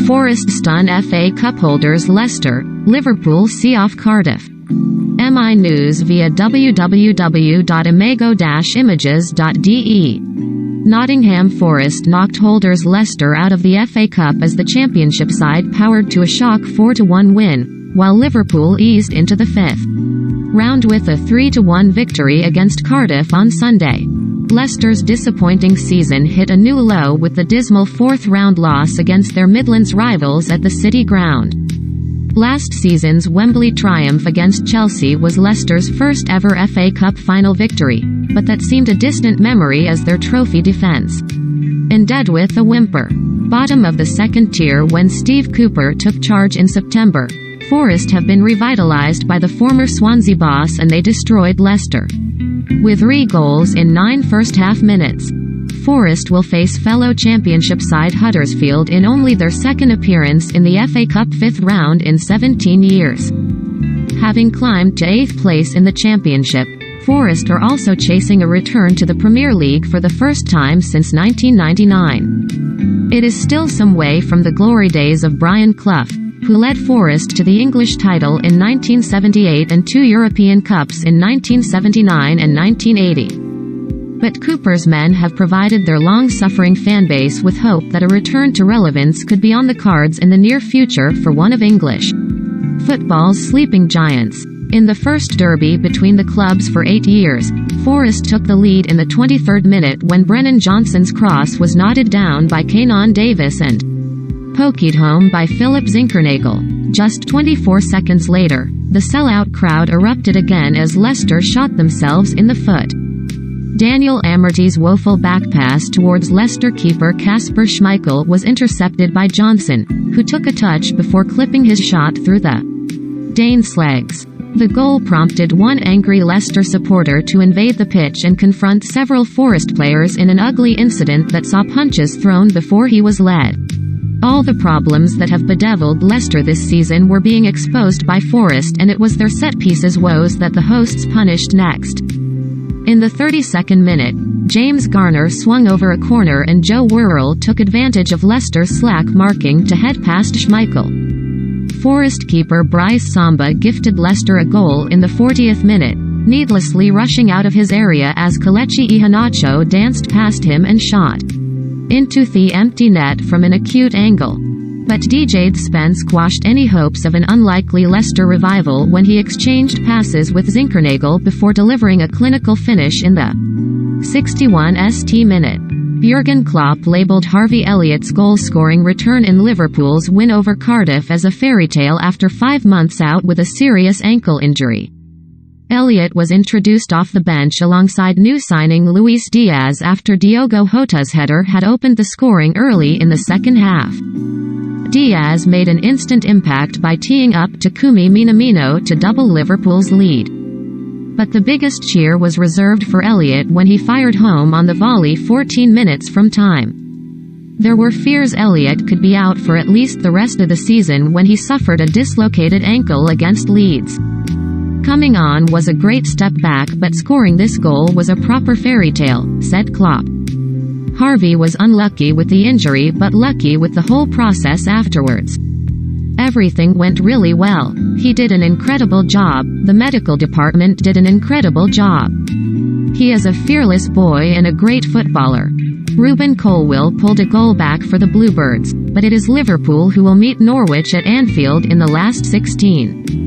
Forest stun FA Cup holders Leicester, Liverpool see off Cardiff. MI News via www.imago-images.de. Nottingham Forest knocked holders Leicester out of the FA Cup as the Championship side powered to a shock 4-1 win, while Liverpool eased into the fifth round with a 3-1 victory against Cardiff on Sunday. Leicester's disappointing season hit a new low with the dismal fourth-round loss against their Midlands rivals at the City Ground. Last season's Wembley triumph against Chelsea was Leicester's first ever FA Cup final victory, but that seemed a distant memory as their trophy defence ended with a whimper. Bottom of the second tier when Steve Cooper took charge in September, Forest have been revitalised by the former Swansea boss and they destroyed Leicester with 3 goals in 9 first-half minutes. Forest will face fellow Championship side Huddersfield in only their second appearance in the FA Cup 5th round in 17 years. Having climbed to 8th place in the Championship, Forest are also chasing a return to the Premier League for the first time since 1999. It is still some way from the glory days of Brian Clough, who led Forest to the English title in 1978 and 2 European Cups in 1979 and 1980. But Cooper's men have provided their long-suffering fanbase with hope that a return to relevance could be on the cards in the near future for one of English football's sleeping giants. In the first derby between the clubs for 8 years, Forest took the lead in the 23rd minute when Brennan Johnson's cross was knotted down by Kaynon Davis and poked home by Philip Zinkernagel. Just 24 seconds later, the sellout crowd erupted again as Leicester shot themselves in the foot. Daniel Amartey's woeful back pass towards Leicester keeper Kasper Schmeichel was intercepted by Johnson, who took a touch before clipping his shot through the Dane's legs. The goal prompted one angry Leicester supporter to invade the pitch and confront several Forest players in an ugly incident that saw punches thrown before he was led. All the problems that have bedeviled Leicester this season were being exposed by Forest, and it was their set-pieces woes that the hosts punished next. In the 32nd minute, James Garner swung over a corner and Joe Worrell took advantage of Leicester's slack marking to head past Schmeichel. Forest keeper Bryce Samba gifted Leicester a goal in the 40th minute, needlessly rushing out of his area as Kelechi Iheanacho danced past him and shot into the empty net from an acute angle. But DJ Spence quashed any hopes of an unlikely Leicester revival when he exchanged passes with Zinkernagel before delivering a clinical finish in the 61st minute. Jurgen Klopp labelled Harvey Elliott's goal-scoring return in Liverpool's win over Cardiff as a fairy tale after 5 months out with a serious ankle injury. Elliott was introduced off the bench alongside new signing Luis Diaz after Diogo Jota's header had opened the scoring early in the second half. Diaz made an instant impact by teeing up Takumi Minamino to double Liverpool's lead. But the biggest cheer was reserved for Elliott when he fired home on the volley 14 minutes from time. There were fears Elliott could be out for at least the rest of the season when he suffered a dislocated ankle against Leeds. Coming on was a great step back, but scoring this goal was a proper fairy tale, said Klopp. Harvey was unlucky with the injury but lucky with the whole process afterwards. Everything went really well. He did an incredible job, the medical department did an incredible job. He is a fearless boy and a great footballer. Ruben Colwill pulled a goal back for the Bluebirds, but it is Liverpool who will meet Norwich at Anfield in the last 16.